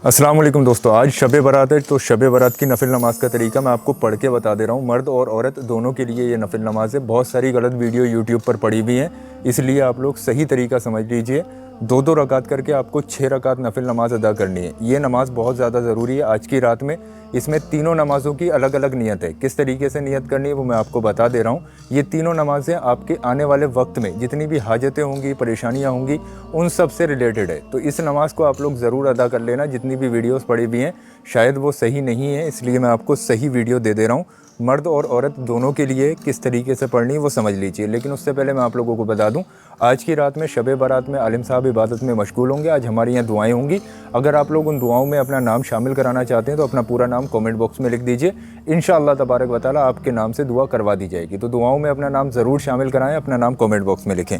अस्सलाम वालेकुम दोस्तों, आज शब बारात है। तो शब बारात की नफिल नमाज का तरीका मैं आपको पढ़ के बता दे रहा हूँ। मर्द और औरत दोनों के लिए ये नफिल नमाज है। बहुत सारी गलत वीडियो यूट्यूब पर पड़ी हुई हैं, इसलिए आप लोग सही तरीका समझ लीजिए। दो दो रकात करके आपको 6 रकात नफिल नमाज अदा करनी है। ये नमाज बहुत ज़्यादा ज़रूरी है आज की रात में। इसमें तीनों नमाज़ों की अलग अलग नियत है। किस तरीके से नियत करनी है वो मैं आपको बता दे रहा हूँ। ये तीनों नमाज़ें आपके आने वाले वक्त में जितनी भी हाजतें होंगी, परेशानियाँ होंगी, उन सब से रिलेटेड है। तो इस नमाज़ को आप लोग ज़रूर अदा कर लेना। जितनी भी वीडियोस पड़ी हुई हैं शायद वो सही नहीं है, इसलिए मैं आपको सही वीडियो दे रहा हूँ। मर्द और औरत दोनों के लिए किस तरीके से पढ़नी है वो समझ लीजिए। लेकिन उससे पहले मैं आप लोगों को बता दूं, आज की रात में शब बारात में आलिम साहब इबादत में मशगूल होंगे। आज हमारे यहाँ दुआएं होंगी। अगर आप लोग उन दुआओं में अपना नाम शामिल कराना चाहते हैं तो अपना पूरा नाम कमेंट बॉक्स में लिख दीजिए। इंशाअल्लाह तबारक व तआला आपके नाम से दुआ करवा दी जाएगी। तो दुआओं में अपना नाम ज़रूर शामिल कराएं, अपना नाम कमेंट बॉक्स में लिखें।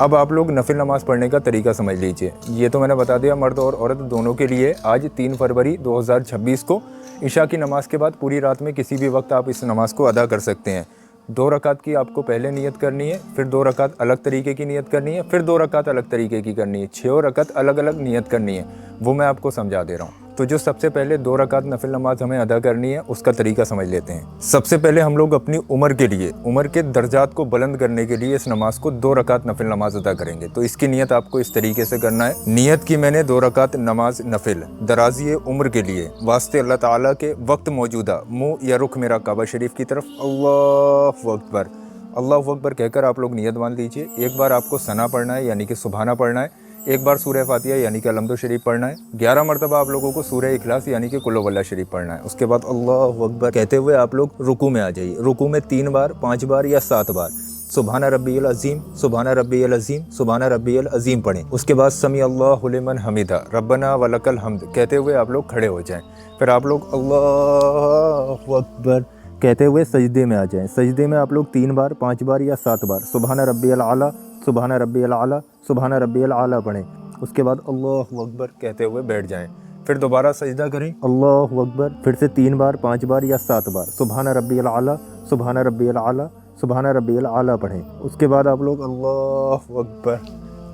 अब आप लोग नफिल नमाज़ पढ़ने का तरीका समझ लीजिए। ये तो मैंने बता दिया मर्द और औरत दोनों के लिए। आज 3 फरवरी 2026 को इशा की नमाज के बाद पूरी रात में किसी भी वक्त आप इस नमाज को अदा कर सकते हैं। 2 रकात की आपको पहले नियत करनी है, फिर 2 रकात अलग तरीके की नियत करनी है, फिर 2 रकात अलग तरीके की करनी है। 6 रकात अलग अलग नियत करनी है, वो मैं आपको समझा दे रहा हूँ। तो जो सबसे पहले 2 रकात नफिल नमाज हमें अदा करनी है उसका तरीका समझ लेते हैं। सबसे पहले हम लोग अपनी उम्र के लिए, उम्र के दर्जात को बुलंद करने के लिए इस नमाज को 2 रकात नफिल नमाज अदा करेंगे। तो इसकी नियत आपको इस तरीके से करना है। नियत की मैंने 2 रकात नमाज नफिल दराजी उम्र के लिए, वास्ते अल्लाह ताला के वक्त मौजूदा, मुँह या रुख मेरा काबा शरीफ की तरफ अल्लाहु अकबर, अल्लाहु अकबर कहकर आप लोग नियत बांध लीजिए। एक बार आपको सना पढ़ना है यानी कि सुबहाना पढ़ना है। एक बार सूरह फातिहा यानी कि अलहम्दु शरीफ पढ़ना है। 11 मरतबा आप लोगों को सूरह इखलास यानी कि कुल हुवल्लाह शरीफ पढ़ना है। उसके बाद अल्लाहु अकबर कहते हुए आप लोग रुकू में आ जाइए। रुकू में 3 बार, 5 बार या 7 बार सुबहाना रब्बियल अज़ीम, सुबहाना रब्बियल अज़ीम, सुबहाना रब्बियल अज़ीम पढ़ें। उसके बाद समी अल्लाहु लिमन हमीदा, रब्बना वलकल हम्द कहते हुए आप लोग खड़े हो जाएं। फिर आप लोग अल्लाहु अकबर कहते हुए सजदे में आ जाएं। सजदे में आप लोग 3 बार, 5 बार या 7 बार सुबहाना रब्बियल आला, सुबहाना रब्बियल आला, सुबहाना रब्बियल आला पढ़ें। उसके बाद अल्लाहु अकबर कहते हुए बैठ जाएं। फिर दोबारा सजदा करें, अल्लाहु अकबर, फिर से 3 बार, 5 बार या 7 बार सुबहाना रब्बियल आला, सुबहाना रब्बियल आला, सुबहाना रब्बियल आला पढ़ें। उसके बाद आप लोग अल्लाहु अकबर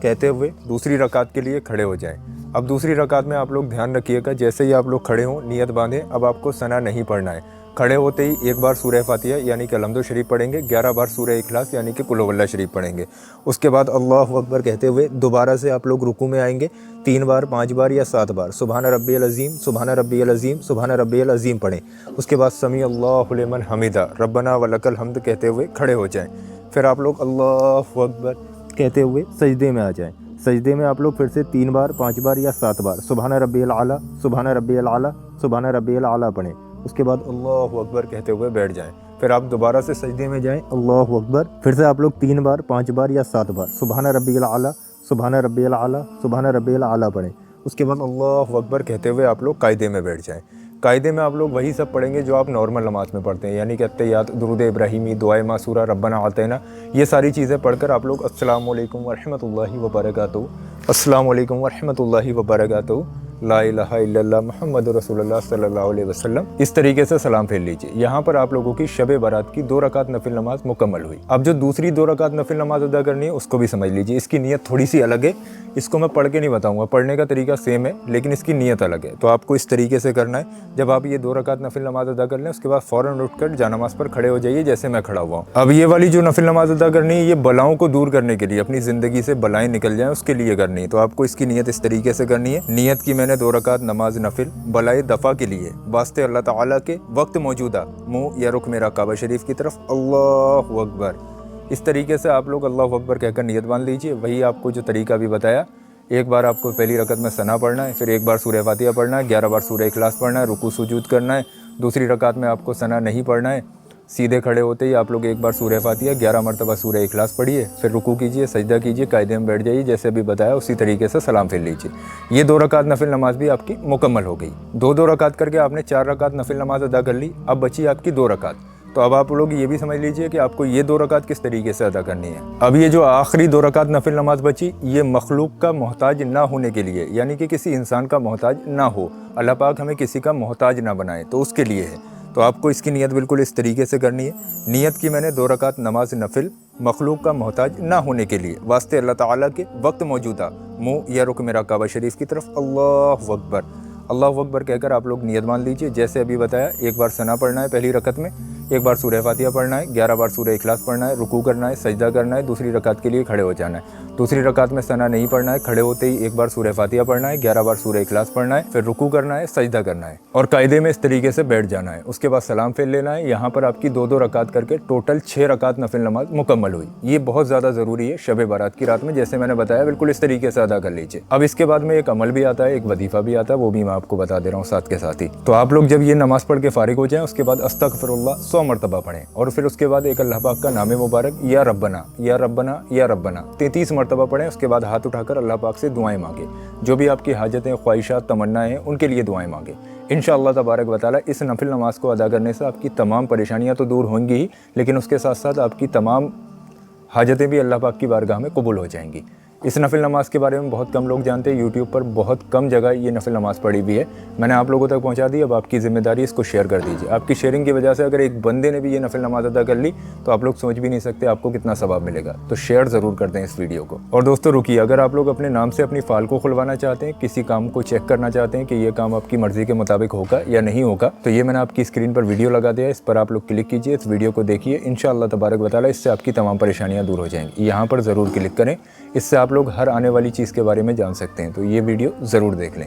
कहते हुए दूसरी रकात के लिए खड़े हो जाएं। अब दूसरी रकात में आप लोग ध्यान रखिएगा, जैसे ही आप लोग खड़े हों नियत बांधें। अब आपको सना नहीं पढ़ना है। खड़े होते ही एक बार सूरह फातिहा यानी कि अलहम्दु शरीफ पढ़ेंगे, 11 बार सूरह इखलास यानी कि कुल हुवल्लाह शरीफ पढ़ेंगे। उसके बाद अल्लाहु अकबर कहते हुए दोबारा से आप लोग रुकू में आएंगे। 3 बार, 5 बार या 7 बार सुबहाना रब्बियल अज़ीम, सुबहाना रब्बियल अज़ीम, सुबहाना रब्बियल अज़ीम पढ़ें। उसके बाद समी अल्लाहु लिमन हमीदा, रब्बना वलकल हम्द कहते हुए खड़े हो जाएं। फिर आप लोग अल्लाहु अकबर कहते हुए सजदे में आ जाएं। सजदे में आप लोग फिर से 3 बार, 5 बार या 7 बार सुबहाना रब्बियल आला, सुबहाना रब्बियल आला, सुबहाना रब्बियल आला पढ़ें। उसके बाद अल्लाहु अकबर कहते हुए बैठ जाएं। फिर आप दोबारा से सजदे में जाएं, अल्लाहु अकबर, फिर से आप लोग 3 बार, 5 बार या 7 बार सुबहाना रब्बियल आला, सुबहाना रब्बियल आला, सुबहाना रब्बियल आला पढ़ें। उसके बाद अल्लाहु अकबर कहते हुए आप लोग कायदे में बैठ जाएं। कायदे में आप लोग वही सब पढ़ेंगे जो आप नॉर्मल नमाज में पढ़ते हैं, यानी कि अत्तहियात, दुरूद इब्राहिमी, दुआए मासूरा, रब्बना आतना, ये सारी चीज़ें पढ़कर आप लोग अस्सलामु अलैकुम वरहमतुल्लाहि वबरकातुहू, अस्सलामु अलैकुम वरहमतुल्लाहि वबरकातुहू, ला इलाहा इल्लल्लाह मुहम्मदुर रसूलुल्लाह सल्लल्लाहु अलैहि वसल्लम, इस तरीके से सलाम फेर लीजिए। यहाँ पर आप लोगों की शब बारात की 2 रकात नफिल नमाज मुकम्मल हुई। अब जो दूसरी 2 रकात नफिल नमाज अदा करनी है उसको भी समझ लीजिए। इसकी नीयत थोड़ी सी अलग है, इसको मैं पढ़ के नहीं बताऊंगा। पढ़ने का तरीका सेम है लेकिन इसकी नीयत अलग है। तो आपको इस तरीके से करना है, जब आप ये 2 रकात नफिल नमाज अदा कर लें उसके बाद फ़ौरन उठकर जानमाज़ पर खड़े हो जाइए जैसे मैं खड़ा हुआ हूँ। अब ये वाली जो नफिल नमाज अदा करनी है ये बलाओं को दूर करने के लिए, अपनी ज़िंदगी से बलाएं निकल जाएं उसके लिए करनी है। तो आपको इसकी नीयत इस तरीके से करनी है। नीयत की मैंने 2 रकात नमाज नफिल बलाए दफ़ा के लिए, वास्ते अल्लाह ताला के वक्त मौजूदा, मुँह या रुख मेरा काबा शरीफ की तरफ अल्लाहु अकबर। इस तरीके से आप लोग अल्लाहु अकबर कहकर नियत बांध लीजिए। वही आपको जो तरीका भी बताया, एक बार आपको पहली रकत में सना पढ़ना है, फिर एक बार सूरह फातिहा पढ़ना है, 11 बार सूरह इखलास पढ़ना है, रुकू सुजूद करना है। दूसरी रकात में आपको सना नहीं पढ़ना है। सीधे खड़े होते ही आप लोग एक बार सूरह फातिहा, 11 मरतबा सूरह इखलास पढ़िए, फिर रुकू कीजिए, सजदा कीजिए, कायदे में बैठ जाइए जैसे अभी बताया उसी तरीके से सलाम फेर लीजिए। ये 2 रकात नफिल नमाज भी आपकी मुकम्मल हो गई। 2-2 रकात करके आपने 4 रकात नफिल नमाज अदा कर ली। अब बची आपकी 2 रकात। तो अब आप लोग ये भी समझ लीजिए कि आपको ये 2 रकात किस तरीके से अदा करनी है। अब ये जो आखिरी 2 रकात नफिल नमाज बची, ये मखलूक का मोहताज ना होने के लिए, यानी कि किसी इंसान का मोहताज ना हो, अल्लाह पाक हमें किसी का मोहताज ना बनाए, तो उसके लिए है। तो आपको इसकी नियत बिल्कुल इस तरीके से करनी है। नियत की मैंने 2 रकात नमाज नफिल मखलूक का मोहताज ना होने के लिए, वास्ते अल्लाह ताला के वक्त मौजूदा, मुँह या रुख मेरा काबा शरीफ की तरफ अल्लाहु अकबर, अल्लाहु अकबर कहकर आप लोग नियत मान लीजिए। जैसे अभी बताया, एक बार सना पढ़ना है पहली रकत में, एक बार सूरह फातिहा पढ़ना है, 11 बार सूरह इखलास पढ़ना है, रुकू करना है, सजदा करना है, दूसरी रकात के लिए खड़े हो जाना है। दूसरी रकात में सना नहीं पढ़ना है, खड़े होते ही एक बार सूरह फातिहा पढ़ना है, 11 बार सूरह इखलास पढ़ना है, फिर रुकू करना है, सजदा करना है और कायदे में इस तरीके से बैठ जाना है। उसके बाद सलाम फेर लेना है। यहाँ पर आपकी 2-2 रकात करके टोटल 6 रकात नफिल नमाज मुकम्मल हुई। ये बहुत ज़्यादा ज़रूरी है शब बारात की रात में, जैसे मैंने बताया बिल्कुल इस तरीके से अदा कर लीजिए। अब इसके बाद में एक अमल भी आता है, एक वजीफ़ा भी आता है, वो भी मैं आपको बता दे रहा हूँ साथ के साथ ही। तो आप लोग जब ये नमाज़ पढ़ के फारिग हो जाएं, उसके बाद अस्तगफिरुल्लाह 100 मरतबा पढ़ें और फिर उसके बाद एक अल्लाह पाक का नाम मुबारक या रब्बना या रब्बना या रब्बना 33 मरतबा पढ़ें। उसके बाद हाथ उठाकर अल्लाह पाक से दुआएं मांगे, जो भी आपकी हाजतें, ख्वाहिशात, तमन्नाएं हैं उनके लिए दुआएं मांगे। इंशाअल्लाह तबारक व तआला इस नफिल नमाज को अदा करने से आपकी तमाम परेशानियां तो दूर होंगी ही, लेकिन उसके साथ साथ आपकी तमाम हाजतें भी अल्लाह पाक की बारगाह में कबूल हो जाएंगी। इस नफिल नमाज के बारे में बहुत कम लोग जानते हैं। यूट्यूब पर बहुत कम जगह ये नफिल नमाज पढ़ी हुई है। मैंने आप लोगों तक पहुंचा दी, अब आपकी जिम्मेदारी इसको शेयर कर दीजिए। आपकी शेयरिंग की वजह से अगर एक बंदे ने भी ये नफिल नमाज अदा कर ली तो आप लोग सोच भी नहीं सकते आपको कितना सवाब मिलेगा। तो शेयर ज़रूर कर दें इस वीडियो को। और दोस्तों रुकिए, अगर आप लोग अपने नाम से अपनी फ़ाइल को खुलवाना चाहते हैं, किसी काम को चेक करना चाहते हैं कि ये काम आपकी मर्ज़ी के मुताबिक होगा या नहीं होगा, तो ये मैंने आपकी स्क्रीन पर वीडियो लगा दिया है। इस पर आप लोग क्लिक कीजिए, इस वीडियो को देखिए। इंशाअल्लाह तबारक व तआला इससे आपकी तमाम परेशानियाँ दूर हो जाएंगी। यहाँ पर ज़रूर क्लिक करें, इससे आप लोग हर आने वाली चीज़ के बारे में जान सकते हैं। तो ये वीडियो ज़रूर देख लें।